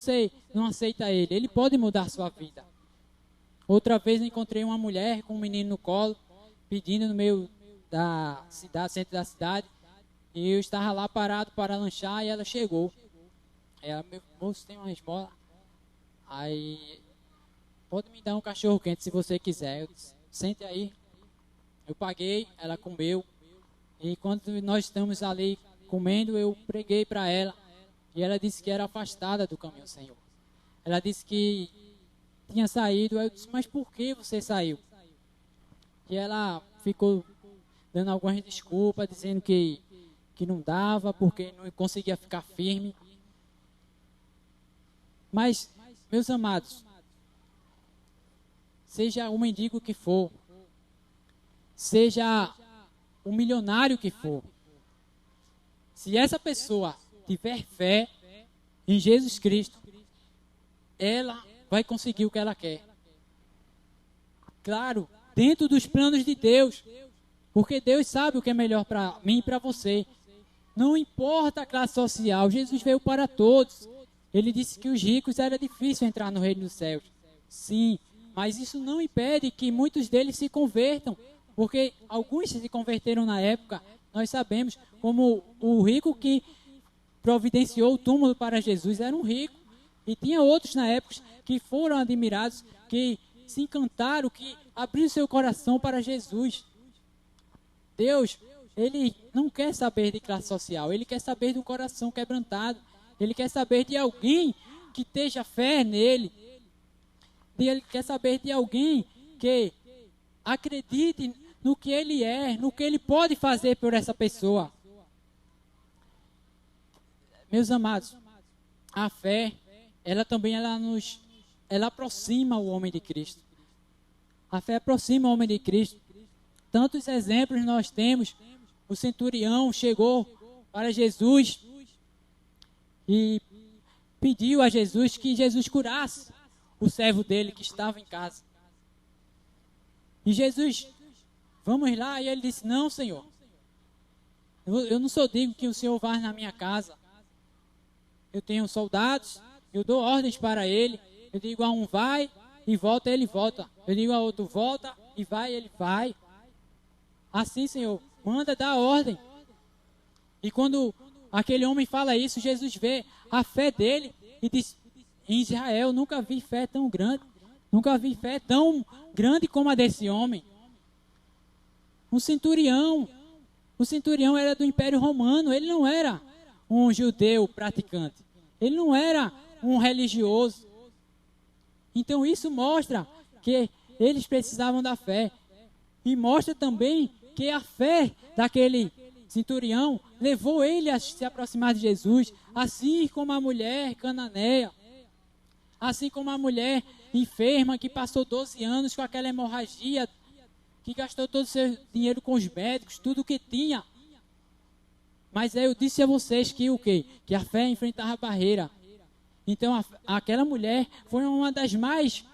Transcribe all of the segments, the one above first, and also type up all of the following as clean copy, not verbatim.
você não aceita ele, ele pode mudar a sua vida. Outra vez eu encontrei uma mulher com um menino no colo, pedindo no meio da cidade, centro da cidade, e eu estava lá parado para lanchar e ela chegou. Ela, meu moço, tem uma esmola? Aí, pode me dar um cachorro quente se você quiser. Eu disse, sente aí. Eu paguei, ela comeu. E quando nós estamos ali comendo, eu preguei para ela. E ela disse que era afastada do caminho do Senhor. Ela disse que tinha saído. Eu disse, mas por que você saiu? E ela ficou dando algumas desculpas, dizendo que não dava, porque não conseguia ficar firme. Mas, meus amados, seja o mendigo que for, seja o milionário que for, se essa pessoa tiver fé em Jesus Cristo, ela vai conseguir o que ela quer. Claro, dentro dos planos de Deus, porque Deus sabe o que é melhor para mim e para você. Não importa a classe social, Jesus veio para todos. Ele disse que os ricos era difícil entrar no reino dos céus. Sim, mas isso não impede que muitos deles se convertam, porque alguns se converteram na época, nós sabemos, como o rico que providenciou o túmulo para Jesus era um rico, e tinha outros na época que foram admirados, que se encantaram, que abriram seu coração para Jesus. Deus, ele não quer saber de classe social, ele quer saber de um coração quebrantado, ele quer saber de alguém que esteja fé nele, ele quer saber de alguém que acredite no que ele é, no que ele pode fazer por essa pessoa. Meus amados, a fé, ela também ela aproxima o homem de Cristo. A fé aproxima o homem de Cristo. Tantos exemplos nós temos. O centurião chegou para Jesus e pediu a Jesus que Jesus curasse o servo dele que estava em casa. E Jesus, vamos lá, e ele disse, não, Senhor, eu não sou digno que o Senhor vá na minha casa. Eu tenho soldados, eu dou ordens para ele, eu digo a um vai e volta, ele volta. Eu digo a outro volta e vai, ele vai. Assim, Senhor, manda dar ordem. E quando aquele homem fala isso, Jesus vê a fé dele e diz, em Israel nunca vi fé tão grande, nunca vi fé tão grande como a desse homem. O centurião era do Império Romano, ele não era um judeu praticante, ele não era um religioso. Então isso mostra que eles precisavam da fé, e mostra também que a fé daquele centurião levou ele a se aproximar de Jesus, assim como a mulher cananeia, assim como a mulher enferma que passou 12 anos com aquela hemorragia, que gastou todo o seu dinheiro com os médicos, tudo o que tinha. Mas eu disse a vocês que o quê? Que a fé enfrentava a barreira. Então aquela mulher foi uma das mais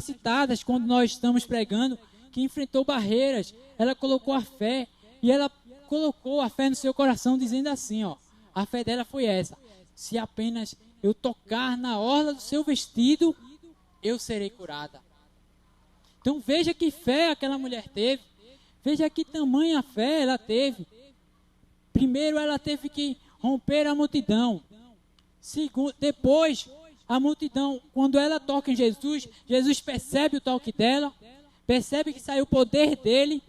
citadas quando nós estamos pregando, que enfrentou barreiras. Ela colocou a fé, e ela colocou a fé no seu coração, dizendo assim, ó, a fé dela foi essa: se apenas eu tocar na orla do seu vestido, eu serei curada. Então veja que fé aquela mulher teve, veja que tamanha fé ela teve. Primeiro ela teve que romper a multidão. Depois a multidão, quando ela toca em Jesus, Jesus percebe o toque dela, percebe que saiu o poder dele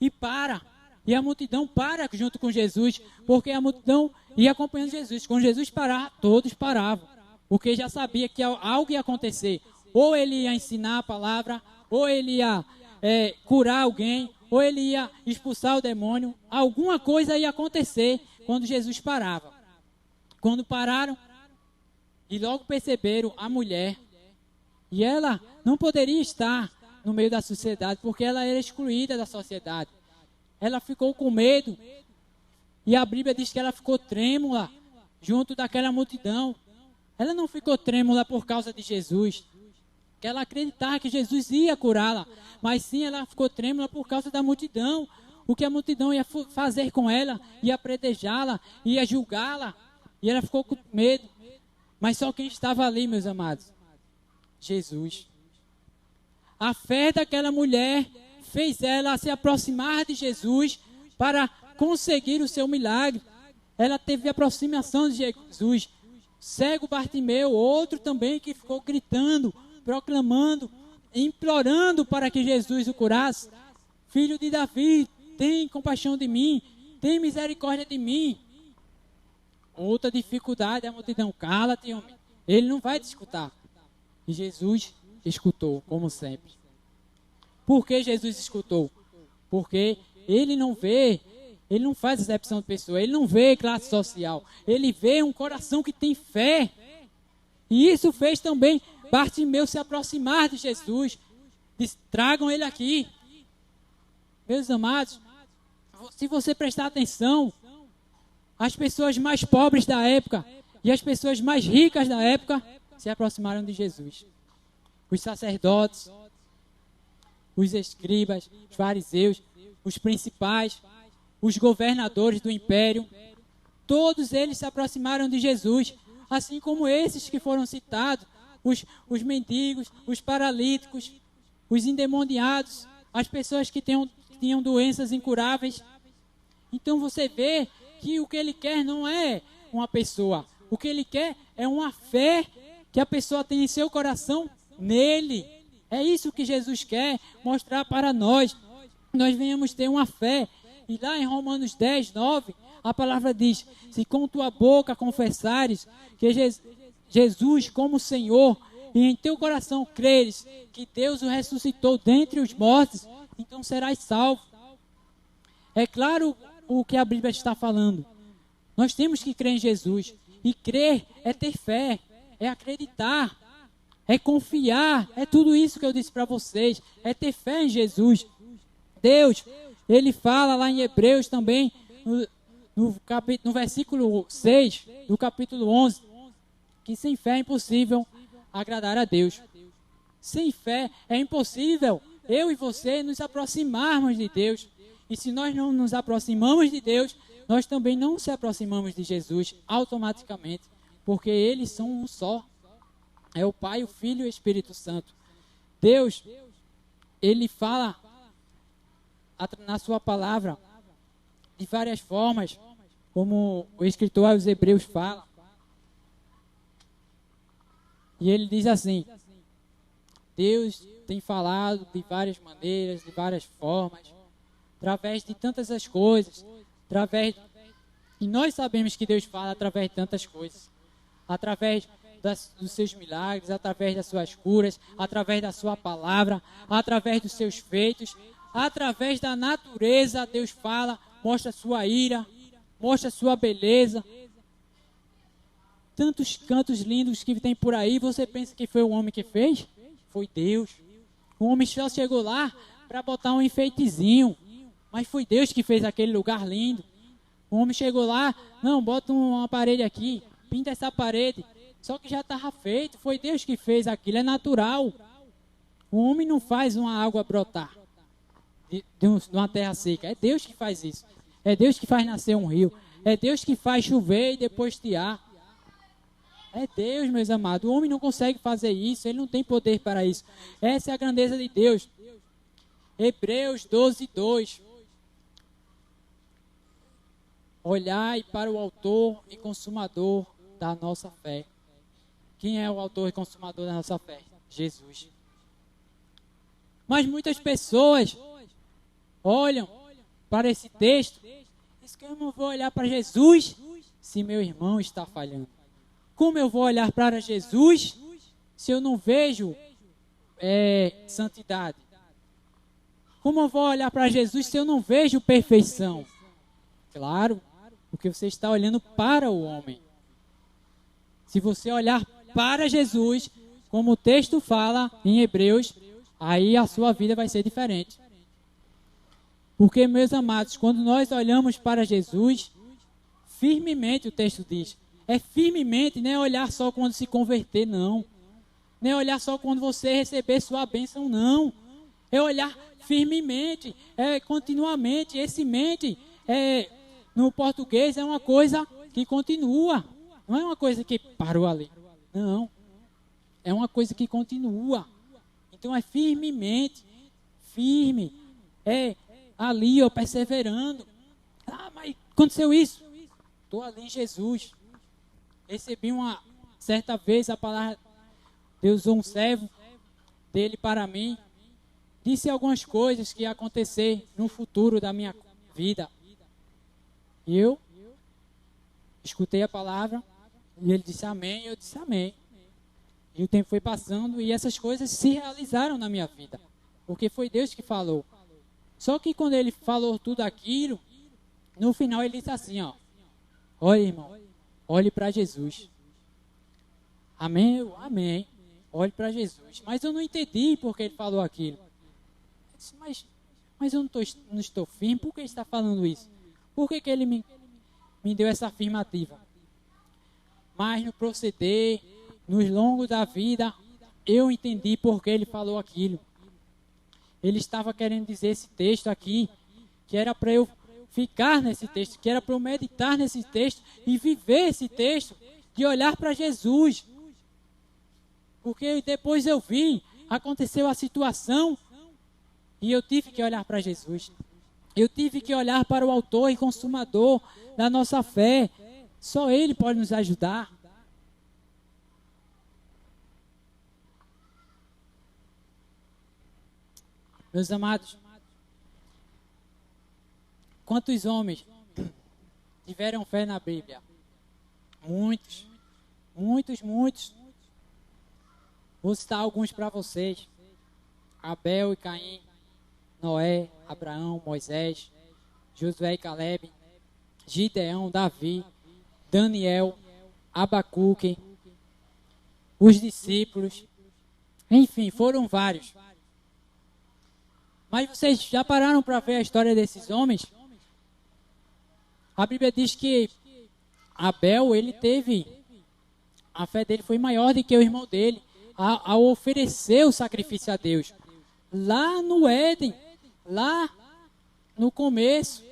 e para. E a multidão para junto com Jesus, porque a multidão ia acompanhando Jesus. Quando Jesus parar, todos paravam, porque já sabia que algo ia acontecer. Ou ele ia ensinar a palavra, ou ele ia curar alguém, ou ele ia expulsar o demônio. Alguma coisa ia acontecer quando Jesus parava. Quando pararam, e logo perceberam a mulher, e ela não poderia estar no meio da sociedade, porque ela era excluída da sociedade. Ela ficou com medo, e a Bíblia diz que ela ficou trêmula junto daquela multidão. Ela não ficou trêmula por causa de Jesus, que ela acreditava que Jesus ia curá-la, mas sim ela ficou trêmula por causa da multidão. O que a multidão ia fazer com ela, ia apredejá-la, ia julgá-la, e ela ficou com medo. Mas só quem estava ali, meus amados? Jesus. A fé daquela mulher fez ela se aproximar de Jesus para conseguir o seu milagre. Ela teve a aproximação de Jesus. Cego Bartimeu, outro também que ficou gritando, proclamando, implorando para que Jesus o curasse. Filho de Davi, tem compaixão de mim, tem misericórdia de mim. Outra dificuldade, a multidão, cala-te, homem. Ele não vai te escutar. E Jesus escutou, como sempre. Por que Jesus escutou? Porque ele não vê, ele não faz acepção de pessoa, ele não vê classe social, ele vê um coração que tem fé. E isso fez também Bartimeu se aproximar de Jesus. Diz, tragam ele aqui. Meus amados, se você prestar atenção, as pessoas mais pobres da época e as pessoas mais ricas da época se aproximaram de Jesus. Os sacerdotes, os escribas, os fariseus, os principais, os governadores do império, todos eles se aproximaram de Jesus, assim como esses que foram citados, os mendigos, os paralíticos, os endemoniados, as pessoas que tinham doenças incuráveis. Então você vê que o que ele quer não é uma pessoa, o que ele quer é uma fé que a pessoa tem em seu coração nele. É isso que Jesus quer mostrar para nós. Nós venhamos ter uma fé. E lá em Romanos 10, 9, a palavra diz, se com tua boca confessares que Jesus como Senhor, e em teu coração creres que Deus o ressuscitou dentre os mortos, então serás salvo. É claro o que a Bíblia está falando. Nós temos que crer em Jesus. E crer é ter fé, é acreditar, é confiar, é tudo isso que eu disse para vocês, é ter fé em Jesus. Deus, ele fala lá em Hebreus também, no versículo 6 do capítulo 11, que sem fé é impossível agradar a Deus. Sem fé é impossível eu e você nos aproximarmos de Deus. E se nós não nos aproximamos de Deus, nós também não se aproximamos de Jesus automaticamente, porque eles são um só. É o Pai, o Filho e o Espírito Santo. Deus, ele fala na sua palavra de várias formas, como o escritor aos Hebreus fala. E ele diz assim, Deus tem falado de várias maneiras, de várias formas, através de tantas as coisas, e nós sabemos que Deus fala através de tantas coisas, através dos seus milagres, através das suas curas, através da sua palavra, através dos seus feitos, através da natureza. Deus fala, mostra a sua ira, mostra a sua beleza. Tantos cantos lindos que tem por aí, você pensa que foi o homem que fez? Foi Deus. O homem só chegou lá para botar um enfeitezinho, mas foi Deus que fez aquele lugar lindo. O homem chegou lá, não, bota uma parede aqui, pinta essa parede, só que já estava feito, foi Deus que fez aquilo, é natural. O homem não faz uma água brotar de uma terra seca, é Deus que faz isso. É Deus que faz nascer um rio, é Deus que faz chover e depois tiar. É Deus, meus amados. O homem não consegue fazer isso, ele não tem poder para isso. Essa é a grandeza de Deus. Hebreus 12, 2. Olhai para o autor e consumador da nossa fé. Quem é o autor e consumador da nossa fé? Jesus. Mas muitas pessoas olham para esse texto e dizem que eu não vou olhar para Jesus se meu irmão está falhando. Como eu vou olhar para Jesus se eu não vejo santidade? Como eu vou olhar para Jesus se eu não vejo perfeição? Claro, porque você está olhando para o homem. Se você olhar para Jesus, como o texto fala em Hebreus, aí a sua vida vai ser diferente. Porque, meus amados, quando nós olhamos para Jesus, firmemente o texto diz, é firmemente, não é olhar só quando se converter, não. Não é olhar só quando você receber sua bênção, não. É olhar firmemente, continuamente. Esse mente, no português, é uma coisa que continua. Não é uma coisa que parou ali. Não. É uma coisa que continua. Então é firmemente, firme. É ali, ó, perseverando. Ah, mas aconteceu isso. Estou ali em Jesus. Recebi uma certa vez a palavra, Deus usou um servo dele para mim. Disse algumas coisas que ia acontecer no futuro da minha vida. E eu escutei a palavra e ele disse amém, e eu disse amém. E o tempo foi passando e essas coisas se realizaram na minha vida. Porque foi Deus que falou. Só que quando ele falou tudo aquilo, no final ele disse assim, ó. Olha, irmão, olhe para Jesus. Amém? Amém. Olhe para Jesus. Mas eu não entendi porque ele falou aquilo. Eu disse, mas eu não estou firme. Por que ele está falando isso? Por que ele me deu essa afirmativa? Mas no proceder, nos longos da vida, eu entendi por que ele falou aquilo. Ele estava querendo dizer esse texto aqui, que era para eu ficar nesse texto, que era para eu meditar nesse texto e viver esse texto, de olhar para Jesus. Porque depois eu vi, aconteceu a situação e eu tive que olhar para Jesus. Eu tive que olhar para o autor e consumador da nossa fé. Só Ele pode nos ajudar. Meus amados, quantos homens tiveram fé na Bíblia? Muitos, muitos, muitos. Vou citar alguns para vocês. Abel e Caim, Noé, Abraão, Moisés, Josué e Caleb, Gideão, Davi, Daniel, Abacuque, os discípulos, enfim, foram vários. Mas vocês já pararam para ver a história desses homens? A Bíblia diz que Abel, ele teve, a fé dele foi maior do que o irmão dele, ao oferecer o sacrifício a Deus. Lá no Éden, lá no começo,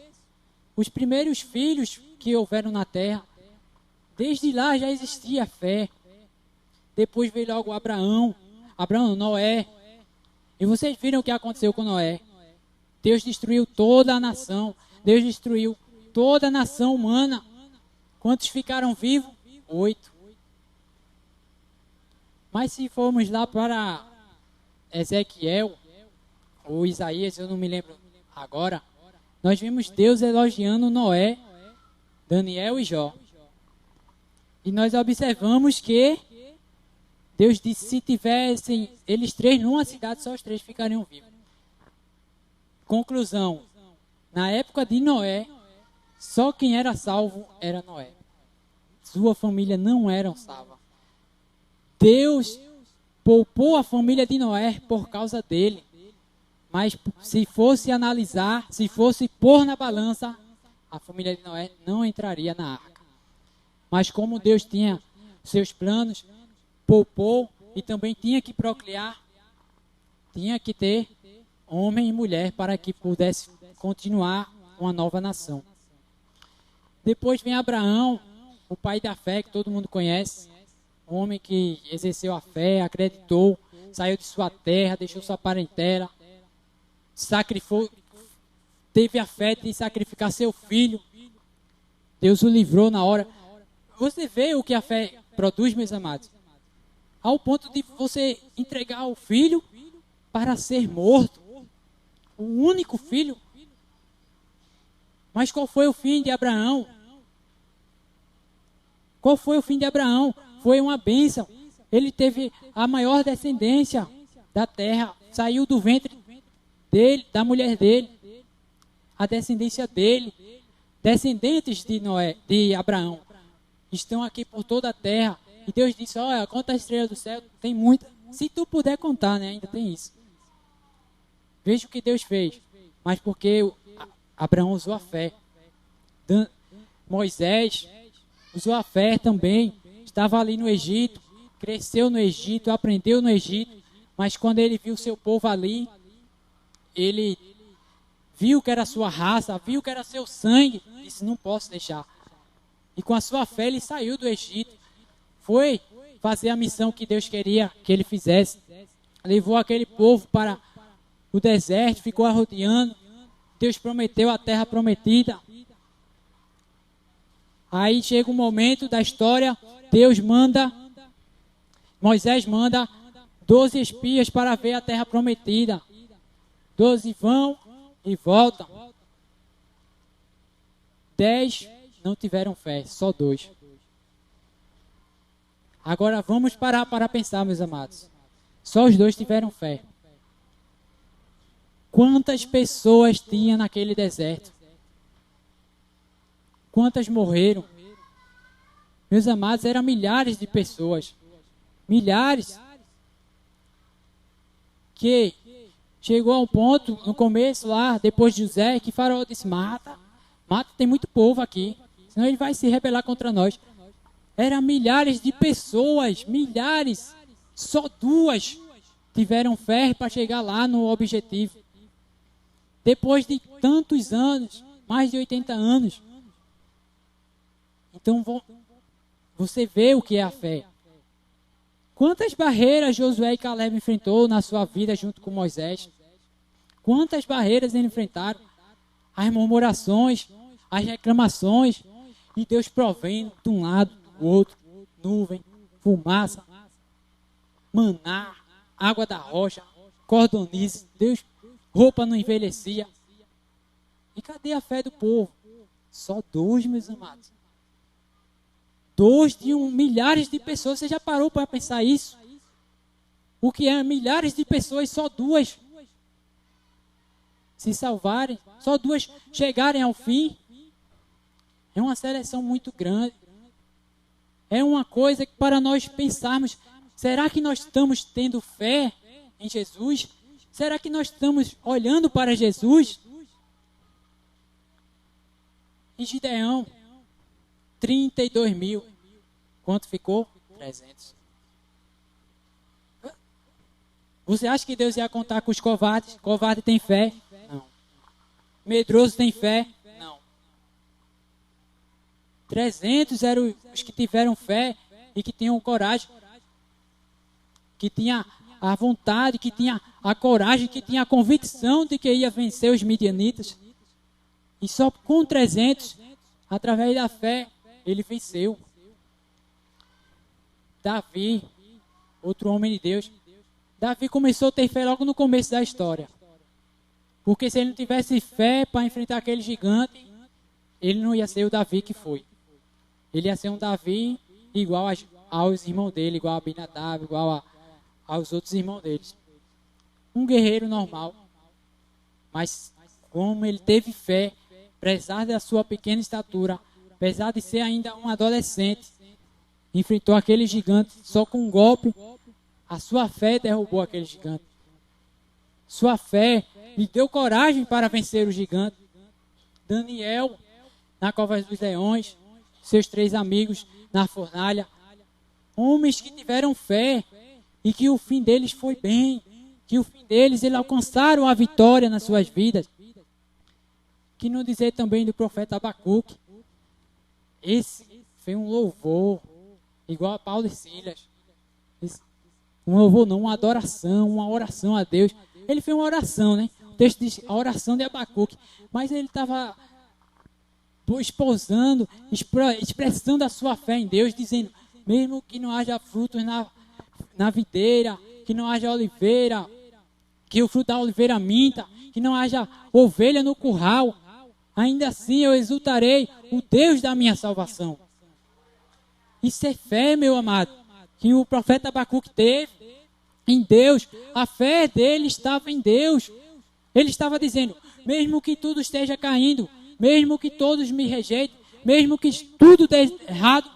os primeiros filhos que houveram na terra, desde lá já existia fé. Depois veio logo Abraão, Noé. E vocês viram o que aconteceu com Noé. Deus destruiu toda a nação. Deus destruiu toda a nação humana. Quantos ficaram vivos? 8. Mas se formos lá para Ezequiel, ou Isaías, eu não me lembro agora, nós vimos Deus elogiando Noé, Daniel e Jó. E nós observamos que Deus disse, se tivessem eles três numa cidade, só os três ficariam vivos. Conclusão, na época de Noé, só quem era salvo era Noé. Sua família não era salva. Deus poupou a família de Noé por causa dele. Mas se fosse analisar, se fosse pôr na balança, a família de Noé não entraria na arca. Mas como Deus tinha seus planos, poupou e também tinha que procriar, tinha que ter homem e mulher para que pudesse continuar uma nova nação. Depois vem Abraão, o pai da fé, que todo mundo conhece, um homem que exerceu a fé, acreditou, saiu de sua terra, deixou sua parentela, sacrificou, teve a fé de sacrificar seu filho. Deus o livrou na hora. Você vê o que a fé produz, meus amados? Ao ponto de você entregar o filho para ser morto. O único filho. Mas qual foi o fim de Abraão? Qual foi o fim de Abraão? Foi uma bênção. Ele teve a maior descendência da terra. Saiu do ventre dele, da mulher dele. A descendência dele. Descendentes de Abraão. Estão aqui por toda a terra. E Deus disse, olha, conta as estrelas do céu, tem muita. Se tu puder contar, né, ainda tem isso. Veja o que Deus fez. Mas porque Abraão usou a fé. Moisés usou a fé também. Estava ali no Egito, cresceu no Egito, aprendeu no Egito. Mas quando ele viu seu povo ali, ele viu que era sua raça, viu que era seu sangue. Disse, não posso deixar. E com a sua fé ele saiu do Egito. Foi fazer a missão que Deus queria que ele fizesse. Levou aquele povo para o deserto, ficou arrodeando. Deus prometeu a terra prometida. Aí chega um momento da história, Moisés manda 12 espias para ver a terra prometida. 12 vão e voltam. 10 não tiveram fé, só 2. Agora vamos parar para pensar, meus amados. Só os 2 tiveram fé. Quantas pessoas tinha naquele deserto? Quantas morreram? Meus amados, eram milhares de pessoas. Milhares. Que chegou a um ponto, no começo lá, depois de José, que Faraó disse, mata, tem muito povo aqui, senão ele vai se rebelar contra nós. Eram milhares de pessoas, milhares, só 2 tiveram fé para chegar lá no objetivo. Depois de tantos anos, mais de 80 anos. Então, você vê o que é a fé. Quantas barreiras Josué e Caleb enfrentou na sua vida junto com Moisés? Quantas barreiras eles enfrentaram? As murmurações, as reclamações, e Deus provendo de um lado, do outro, nuvem, fumaça, maná, água da rocha, cordonice, Deus, roupa não envelhecia. E cadê a fé do povo? Só 2, meus amados. 2 de milhares de pessoas. Você já parou para pensar isso? O que é milhares de pessoas, só 2 se salvarem, só 2 chegarem ao fim. É uma seleção muito grande. É uma coisa que para nós pensarmos, será que nós estamos tendo fé em Jesus? Será que nós estamos olhando para Jesus? E Gideão, 32 mil. Quanto ficou? 300. Você acha que Deus ia contar com os covardes? Covarde tem fé? Não. Medroso tem fé? Não. 300 eram os que tiveram fé e que tinham coragem. Que tinha a vontade, que tinha a coragem, que tinha a convicção de que ia vencer os midianitas. E só com 300, através da fé, ele venceu. Davi, outro homem de Deus. Davi começou a ter fé logo no começo da história. Porque se ele não tivesse fé para enfrentar aquele gigante, ele não ia ser o Davi que foi. Ele ia ser um Davi igual aos irmãos dele, igual a Abinadab, igual aos outros irmãos deles. Um guerreiro normal. Mas como ele teve fé, apesar da sua pequena estatura, apesar de ser ainda um adolescente, enfrentou aquele gigante só com um golpe. A sua fé derrubou aquele gigante. Sua fé lhe deu coragem para vencer o gigante. Daniel, na cova dos leões, seus 3 amigos na fornalha. Homens que tiveram fé e que o fim deles foi bem. Que o fim deles, eles alcançaram a vitória nas suas vidas. Que não dizer também do profeta Abacuque. Esse foi um louvor, igual a Paulo e Silas. Um louvor não, uma adoração, uma oração a Deus. Ele fez uma oração, né? O texto diz a oração de Abacuque. Mas ele estava expressando a sua fé em Deus, dizendo, mesmo que não haja frutos na videira, que não haja oliveira, que o fruto da oliveira minta, que não haja ovelha no curral, ainda assim eu exultarei o Deus da minha salvação. Isso é fé, meu amado, que o profeta Abacuque teve em Deus. A fé dele estava em Deus. Ele estava dizendo, mesmo que tudo esteja caindo, mesmo que todos me rejeitem, mesmo que tudo dê errado,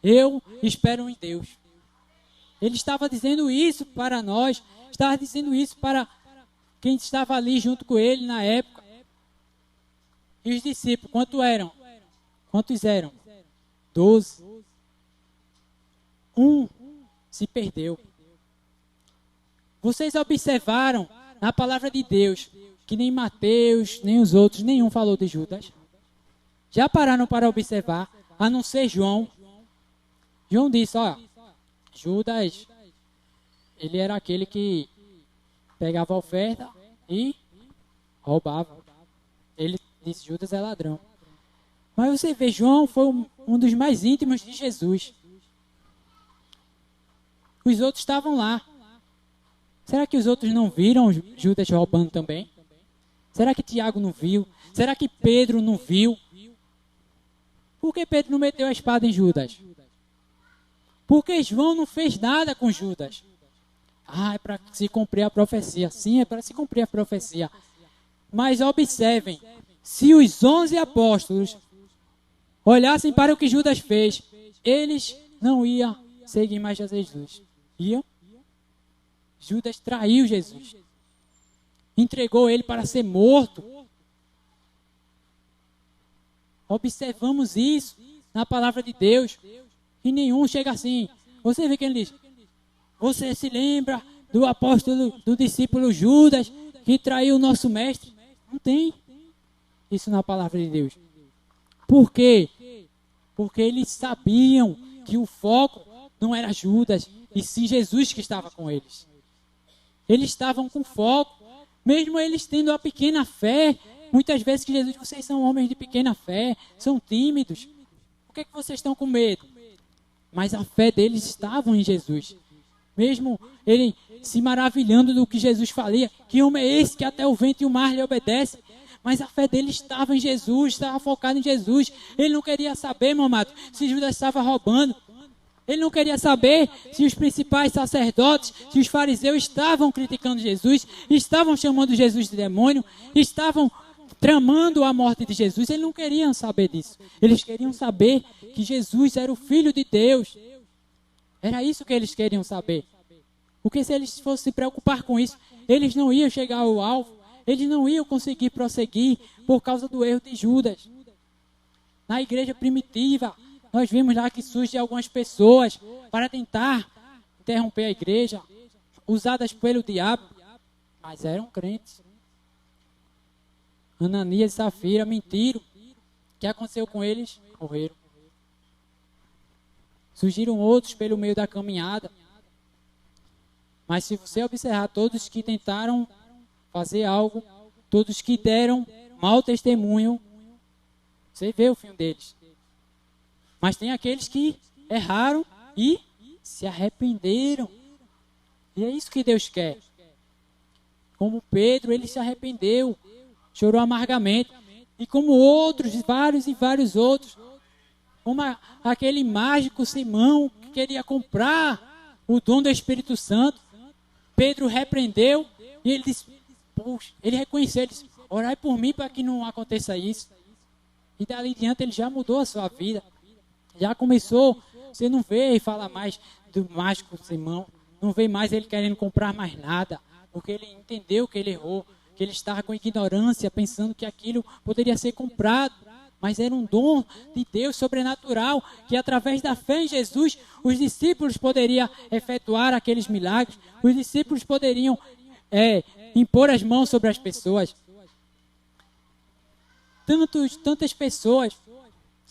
eu espero em Deus. Ele estava dizendo isso para nós, estava dizendo isso para quem estava ali junto com ele na época. E os discípulos, quantos eram? 12. Um se perdeu. Vocês observaram na palavra de Deus que nem Mateus, nem os outros, nenhum falou de Judas? Já pararam para observar, a não ser João? João disse, Judas, ele era aquele que pegava a oferta e roubava. Ele disse, Judas é ladrão. Mas você vê, João foi um dos mais íntimos de Jesus. Os outros estavam lá. Será que os outros não viram Judas roubando também? Será que Tiago não viu? Será que Pedro não viu? Por que Pedro não meteu a espada em Judas? Porque João não fez nada com Judas. É para se cumprir a profecia. Sim, é para se cumprir a profecia. Mas observem, se os 11 apóstolos olhassem para o que Judas fez, eles não iam seguir mais Jesus. Iam? Judas traiu Jesus. Entregou ele para ser morto. Observamos isso na palavra de Deus. E nenhum chega assim. Você vê que ele diz, você se lembra do apóstolo, do discípulo Judas, que traiu o nosso mestre? Não tem isso na palavra de Deus. Por quê? Porque eles sabiam que o foco não era Judas, e sim Jesus que estava com eles. Eles estavam com foco, mesmo eles tendo a pequena fé. Muitas vezes que Jesus, vocês são homens de pequena fé, são tímidos. Por que vocês estão com medo? Mas a fé deles estava em Jesus. Mesmo ele se maravilhando do que Jesus falia, que homem é esse que até o vento e o mar lhe obedecem? Mas a fé dele estava em Jesus, estava focada em Jesus. Ele não queria saber, meu amado, se Judas estava roubando. Ele não queria saber se os principais sacerdotes, se os fariseus estavam criticando Jesus, estavam chamando Jesus de demônio, estavam tramando a morte de Jesus. Eles não queriam saber disso. Eles queriam saber que Jesus era o Filho de Deus. Era isso que eles queriam saber. Porque se eles fossem se preocupar com isso, eles não iam chegar ao alvo. Eles não iam conseguir prosseguir por causa do erro de Judas. Na igreja primitiva, nós vimos lá que surgem algumas pessoas para tentar interromper a igreja, usadas pelo diabo, mas eram crentes. Ananias e Safira mentiram. O que aconteceu com eles? Morreram. Surgiram outros pelo meio da caminhada. Mas se você observar, todos que tentaram fazer algo, todos que deram mau testemunho, você vê o fim deles. Mas tem aqueles que erraram e se arrependeram. E é isso que Deus quer. Como Pedro, ele se arrependeu, chorou amargamente. E como outros, vários e vários outros. Como aquele mágico Simão que queria comprar o dom do Espírito Santo. Pedro repreendeu e ele disse, poxa, ele reconheceu, ele disse, orai por mim para que não aconteça isso. E dali em diante ele já mudou a sua vida. Já começou, você não vê e fala mais do mágico Simão, não vê mais ele querendo comprar mais nada, porque ele entendeu que ele errou, que ele estava com ignorância, pensando que aquilo poderia ser comprado, mas era um dom de Deus sobrenatural, que através da fé em Jesus, os discípulos poderiam efetuar aqueles milagres, os discípulos poderiam impor as mãos sobre as pessoas. Tantas pessoas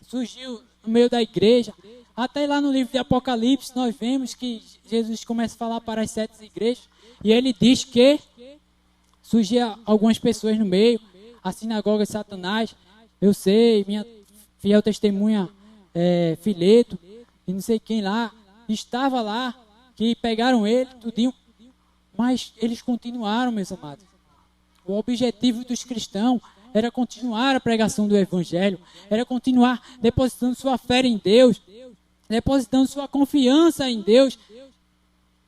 surgiu no meio da igreja. Até lá no livro de Apocalipse nós vemos que Jesus começa a falar para as 7 igrejas. E ele diz que surgiam algumas pessoas no meio. A sinagoga de Satanás. Eu sei, minha fiel testemunha Fileto. E não sei quem lá. Estava lá. Que pegaram ele, tudinho. Mas eles continuaram, meus amados. O objetivo dos cristãos era continuar a pregação do Evangelho, era continuar depositando sua fé em Deus, depositando sua confiança em Deus.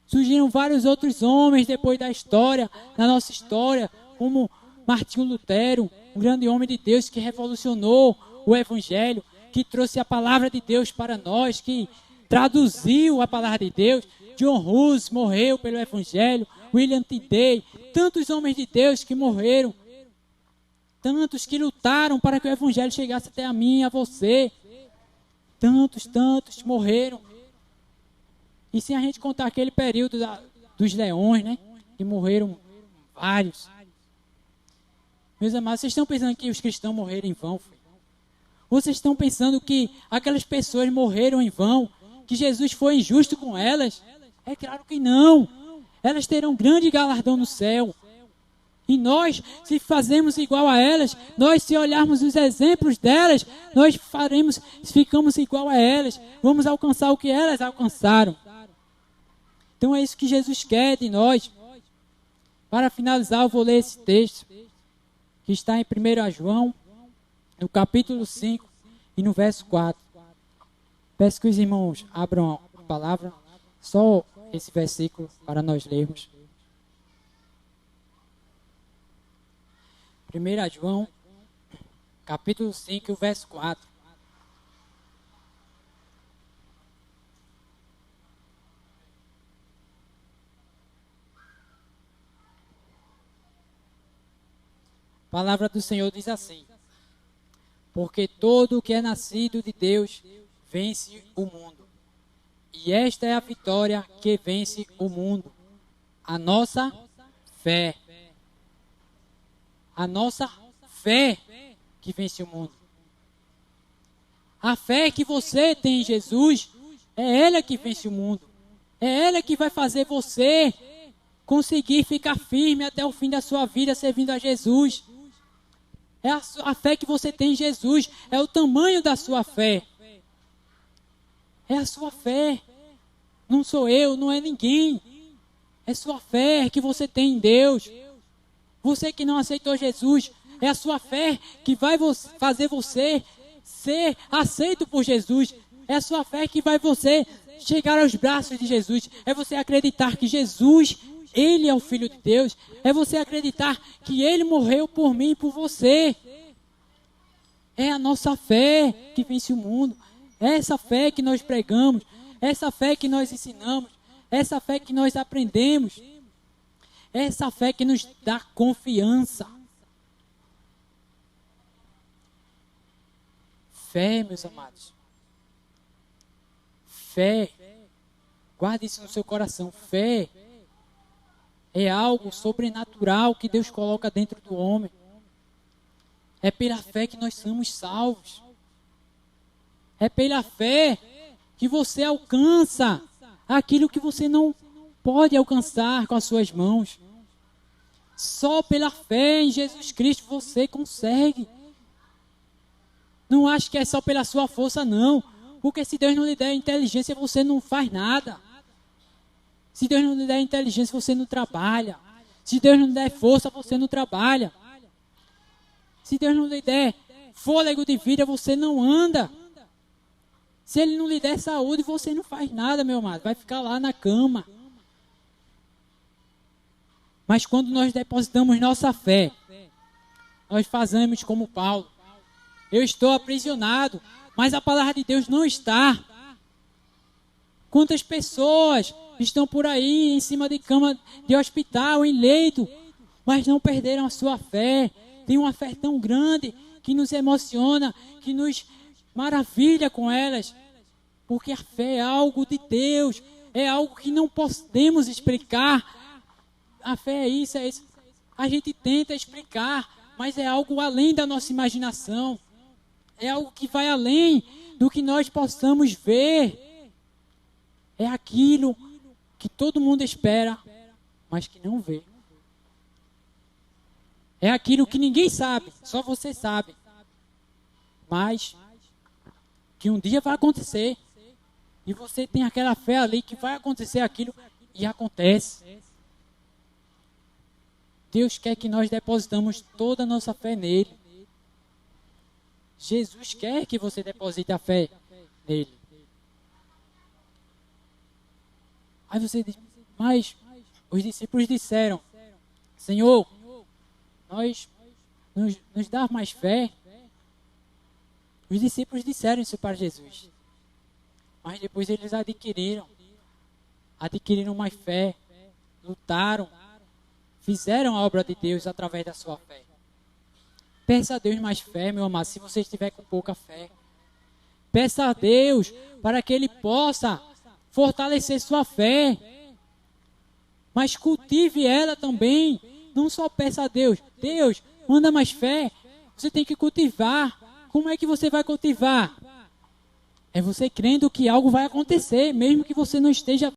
Surgiram vários outros homens depois da história, na nossa história, como Martinho Lutero, um grande homem de Deus que revolucionou o Evangelho, que trouxe a palavra de Deus para nós, que traduziu a palavra de Deus. John Hus morreu pelo Evangelho, William Tyndale, tantos homens de Deus que morreram, tantos que lutaram para que o Evangelho chegasse até a mim e a você. Tantos morreram. E sem a gente contar aquele período dos leões, né? Que morreram vários. Meus amados, vocês estão pensando que os cristãos morreram em vão? Filho? Vocês estão pensando que aquelas pessoas morreram em vão? que Jesus foi injusto com elas? É claro que não. Elas terão grande galardão no céu. E nós, se fazemos igual a elas, nós, se olharmos os exemplos delas, nós ficamos igual a elas. Vamos alcançar o que elas alcançaram. Então é isso que Jesus quer de nós. Para finalizar, eu vou ler esse texto, que está em 1 João, no capítulo 5 e no verso 4. Peço que os irmãos abram a palavra, só esse versículo para nós lermos. 1 João, capítulo 5, verso 4. A palavra do Senhor diz assim: porque todo o que é nascido de Deus vence o mundo. E esta é a vitória que vence o mundo, a nossa fé. A nossa fé que vence o mundo. A fé que você tem em Jesus, é ela que vence o mundo. É ela que vai fazer você conseguir ficar firme até o fim da sua vida servindo a Jesus. É a fé que você tem em Jesus, é o tamanho da sua fé. É a sua fé. Não sou eu, não é ninguém. É sua fé que você tem em Deus. Você que não aceitou Jesus, é a sua fé que vai fazer você ser aceito por Jesus. É a sua fé que vai você chegar aos braços de Jesus. É você acreditar que Jesus, Ele é o Filho de Deus. É você acreditar que Ele morreu por mim e por você. É a nossa fé que vence o mundo. É essa fé que nós pregamos. É essa fé que nós ensinamos. É essa fé que nós aprendemos. É essa fé que nos dá confiança. Fé, meus amados. Fé. Guarde isso no seu coração. Fé é algo sobrenatural que Deus coloca dentro do homem. É pela fé que nós somos salvos. É pela fé que você alcança aquilo que você não pode alcançar com as suas mãos. Só pela fé em Jesus Cristo você consegue. Não ache que é só pela sua força, não. Porque se Deus não lhe der inteligência, você não faz nada. Se Deus não lhe der inteligência, você não trabalha. Se Deus não lhe der força, você não trabalha. Se Deus não lhe der fôlego de vida, você não anda. Se Ele não lhe der saúde, você não faz nada, meu amado. Vai ficar lá na cama. Mas quando nós depositamos nossa fé, nós fazemos como Paulo. Eu estou aprisionado, mas a palavra de Deus não está. Quantas pessoas estão por aí em cima de cama de hospital, em leito, mas não perderam a sua fé. Tem uma fé tão grande que nos emociona, que nos maravilha com elas. Porque a fé é algo de Deus, é algo que não podemos explicar. A fé é isso, é isso. A gente tenta explicar, mas é algo além da nossa imaginação. É algo que vai além do que nós possamos ver. É aquilo que todo mundo espera, mas que não vê. É aquilo que ninguém sabe, só você sabe. Mas que um dia vai acontecer. E você tem aquela fé ali que vai acontecer aquilo e acontece. Deus quer que nós depositamos toda a nossa fé nele. Jesus quer que você deposite a fé nele. Aí você diz, mas os discípulos disseram, Senhor, nos dá mais fé. Os discípulos disseram isso para Jesus. Mas depois eles adquiriram mais fé, lutaram, fizeram a obra de Deus através da sua fé. Peça a Deus mais fé, meu amado, se você estiver com pouca fé. Peça a Deus para que Ele possa fortalecer sua fé. Mas cultive ela também. Não só peça a Deus, Deus, manda mais fé. Você tem que cultivar. Como é que você vai cultivar? É você crendo que algo vai acontecer, mesmo que você não esteja